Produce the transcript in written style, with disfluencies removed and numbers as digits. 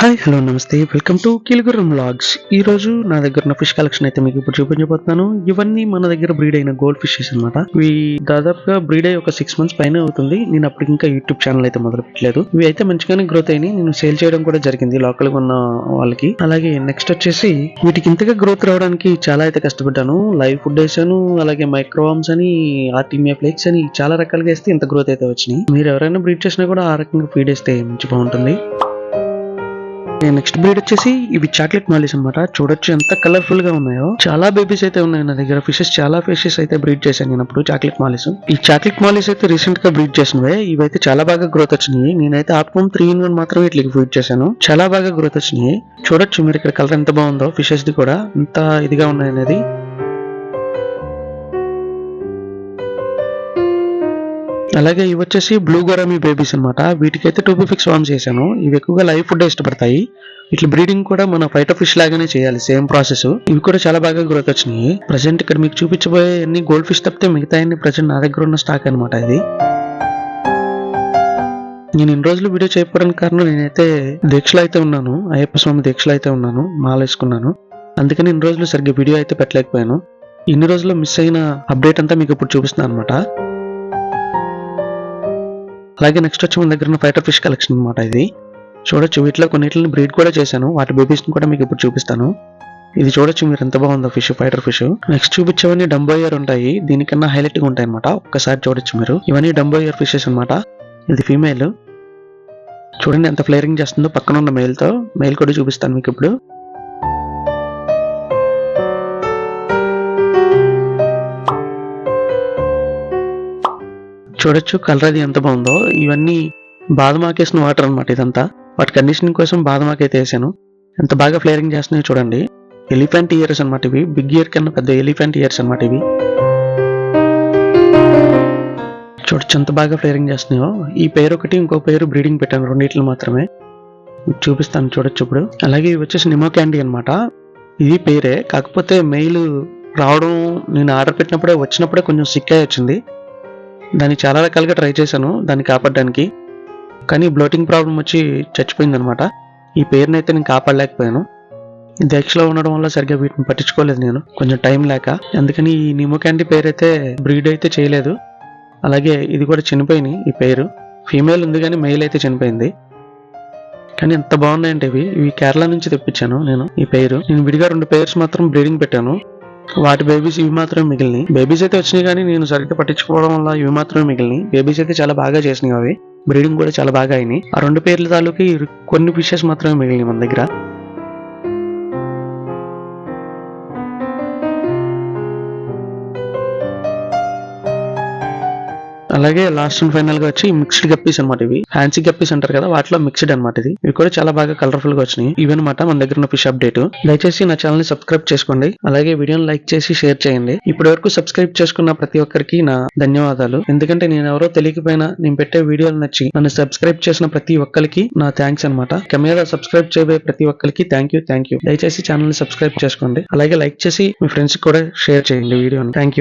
Hi hello నమస్తే welcome to కీలుగురం vlogs. ఈ రోజు నా దగ్గర ఉన్న ఫిష్ కలెక్షన్ అయితే మీకు ఇప్పుడు చూపించబోతున్నాను. ఇవన్నీ మన దగ్గర బ్రీడ్ అయిన గోల్డ్ ఫిషెస్ అన్నమాట. ఇవి దాదాపుగా బ్రీడ్ అయ్యి ఒక 6 months పైన అవుతుంది. నేను అప్పుడు ఇంకా యూట్యూబ్ ఛానల్ అయితే మొదలు పెట్టలేదు. ఇవి అయితే మంచిగానే గ్రోత్ అయినాయి. నేను సేల్ చేయడం కూడా జరిగింది లోకల్ గా ఉన్న వాళ్ళకి. అలాగే నెక్స్ట్ వచ్చేసి వీటికి ఇంతగా గ్రోత్ రావడానికి చాలా అయితే కష్టపడ్డాను. లైవ్ ఫుడ్ వేసాను, అలాగే మైక్రోవామ్స్ అని, ఆర్టిమియా ఫ్లేక్స్ అని చాలా రకాలుగా వేస్తే ఇంత గ్రోత్ అయితే వచ్చినాయి. మీరు ఎవరైనా బ్రీడ్ చేసినా కూడా ఆ రకంగా ఫీడ్ వేస్తే మంచి బాగుంటుంది. నెక్స్ట్ బ్రీడ్ వచ్చేసి ఇవి చాక్లెట్ మాలీస్ అనమాట. చూడొచ్చు ఎంత కలర్ఫుల్ గా ఉన్నాయో. చాలా బేబీస్ అయితే ఉన్నాయి నా దగ్గర. ఫిషెస్ చాలా ఫిషెస్ అయితే బ్రీడ్ చేశాను నేను అప్పుడు చాక్లెట్ మాలీస్. ఈ చాక్లెట్ మాలీస్ అయితే రీసెంట్ గా బ్రీడ్ చేసినవే. ఇవైతే చాలా బాగా గ్రోత్ వచ్చినాయి. నేనైతే ఆప్కమ్ 3-in-1 మాత్రమే ఇట్లకి ఫీడ్ చేశాను. చాలా బాగా గ్రోత్ వచ్చినాయి. చూడొచ్చు మీరు ఇక్కడ కలర్ ఎంత బాగుందో. ఫిషెస్ ది కూడా ఎంత ఇదిగా ఉన్నాయి అనేది. అలాగే ఇవి వచ్చేసి బ్లూ గొరామీ బేబీస్ అనమాట. వీటికైతే టూబిఫిక్స్ వార్మ్ చేశాను. ఇవి ఎక్కువగా లైవ్ ఫుడ్ ఇష్టపడతాయి. ఇట్లా బ్రీడింగ్ కూడా మన ఫైటర్ ఫిష్ లాగానే చేయాలి, సేమ్ ప్రాసెస్. ఇవి కూడా చాలా బాగా గ్రోత్ వచ్చినాయి. ప్రజెంట్ ఇక్కడ మీకు చూపించబోయే అన్ని గోల్డ్ ఫిష్ తప్పితే మిగతా అన్ని ప్రజెంట్ నా దగ్గర ఉన్న స్టాక్ అనమాట ఇది. నేను ఇన్ని రోజులు వీడియో చేయకపోవడానికి కారణం నేనైతే దీక్షలో అయితే ఉన్నాను, అయ్యప్ప స్వామి దీక్షలో అయితే ఉన్నాను, మాల వేసుకున్నాను. అందుకని ఇన్ని రోజులు సరిగ్గా వీడియో అయితే పెట్టలేకపోయాను. ఇన్ని రోజుల్లో మిస్ అయిన అప్డేట్ అంతా మీకు ఇప్పుడు చూపిస్తున్నాను అనమాట. అలాగే నెక్స్ట్ వచ్చి మన దగ్గర ఉన్న ఫైటర్ ఫిష్ కలెక్షన్ అనమాట ఇది. చూడొచ్చు వీటిలో కొన్నిటిని బ్రీడ్ కూడా చేశాను. వాటి బేబీస్ ని కూడా మీకు ఇప్పుడు చూపిస్తాను. ఇది చూడొచ్చు మీరు ఎంత బాగుందో ఫిష్, ఫైటర్ ఫిష్. నెక్స్ట్ చూపించేవన్నీ డంబోయర్ ఉంటాయి. దీనికన్నా హైలైట్ గా ఉంటాయి అనమాట. ఒక్కసారి చూడొచ్చు మీరు. ఇవన్నీ డంబోయర్ ఫిషెస్ అనమాట. ఇది ఫీమేల్. చూడండి ఎంత ఫ్లేరింగ్ చేస్తుందో పక్కన ఉన్న మేల్ తో. మేల్ కూడా చూపిస్తాను మీకు ఇప్పుడు. చూడొచ్చు కలర్ అది ఎంత బాగుందో. ఇవన్నీ బాదమాకేసిన వాటర్ అనమాట ఇదంతా. వాటి కండిషనింగ్ కోసం బాదమాక అయితే వేసాను. ఎంత బాగా ఫ్లేరింగ్ చేస్తున్నాయో చూడండి. ఎలిఫెంట్ ఇయర్స్ అనమాట ఇవి. బిగ్ ఇయర్ కన్నా పెద్ద ఎలిఫెంట్ ఇయర్స్ అనమాట ఇవి. చూడొచ్చు ఎంత బాగా ఫ్లేరింగ్ చేస్తున్నాయో. ఈ పేరు ఒకటి, ఇంకో పేరు బ్రీడింగ్ పెట్టాను, రెండిట్లు మాత్రమే. చూపిస్తాను చూడొచ్చు ఇప్పుడు. అలాగే ఇవి వచ్చేసి నిమో క్యాండీ అనమాట. ఇది పేరే, కాకపోతే మెయిల్ రావడం నేను ఆర్డర్ పెట్టినప్పుడే వచ్చినప్పుడే కొంచెం సిక్ అయి వచ్చింది. దాన్ని చాలా రకాలుగా ట్రై చేశాను దాన్ని కాపాడడానికి, కానీ బ్లోటింగ్ ప్రాబ్లం వచ్చి చచ్చిపోయింది అనమాట. ఈ పేరుని అయితే నేను కాపాడలేకపోయాను. దీక్షలో ఉండడం వల్ల సరిగ్గా వీటిని పట్టించుకోలేదు నేను, కొంచెం టైం లేక. అందుకని ఈ నిమో క్యాండీ పేరు అయితే బ్రీడ్ అయితే చేయలేదు. అలాగే ఇది కూడా చనిపోయినాయి. ఈ పేరు ఫీమేల్ ఉంది కానీ మెయిల్ అయితే చనిపోయింది. కానీ ఎంత బాగున్నాయంటే ఇవి కేరళ నుంచి తెప్పించాను నేను. ఈ పేరు నేను విడిగా 2 పేర్స్ మాత్రం బ్రీడింగ్ పెట్టాను. వాటి బేబీస్ ఇవి మాత్రమే మిగిలినాయి. బేబీస్ అయితే వచ్చినాయి కానీ నేను సరిగ్గా పట్టించుకోవడం వల్ల ఇవి మాత్రమే మిగిలినాయి. బేబీస్ అయితే చాలా బాగా చేసినాయి. అవి బ్రీడింగ్ కూడా చాలా బాగా అయినాయి. ఆ 2 పేర్ల తాలూకి కొన్ని ఫిషెస్ మాత్రమే మిగిలినాయి మన దగ్గర. అలాగే లాస్ట్ అండ్ ఫైనల్ గా వచ్చి మిక్స్డ్ గప్పీస్ అనమాట. ఇవి ఫ్యాన్సీ గప్పీస్ అంటారు కదా, వాటిలో మిక్స్డ్ అనమాట ఇది. ఇవి కూడా చాలా బాగా కలర్ఫుల్ గా వచ్చినాయి. ఇవన్నమాట మన దగ్గర ఉన్న ఫిష్ అప్డేట్. దయచేసి నా ఛానల్ ని సబ్స్క్రైబ్ చేసుకోండి. అలాగే వీడియోని లైక్ చేసి షేర్ చేయండి. ఇప్పటి వరకు సబ్స్క్రైబ్ చేసుకున్న ప్రతి ఒక్కరికి నా ధన్యవాదాలు. ఎందుకంటే నేను ఎవరో తెలియకపోయినా నేను పెట్టే వీడియోలు నచ్చి నన్ను సబ్స్క్రైబ్ చేసిన ప్రతి ఒక్కరికి నా థ్యాంక్స్ అనమాట. ఇక మీద సబ్స్క్రైబ్ చేయబోయే ప్రతి ఒక్కరికి థ్యాంక్ యూ. దయచేసి ఛానల్ ని సబ్స్క్రైబ్ చేసుకోండి. అలాగే లైక్ చేసి మీ ఫ్రెండ్స్ కూడా షేర్ చేయండి వీడియోని. Thank you.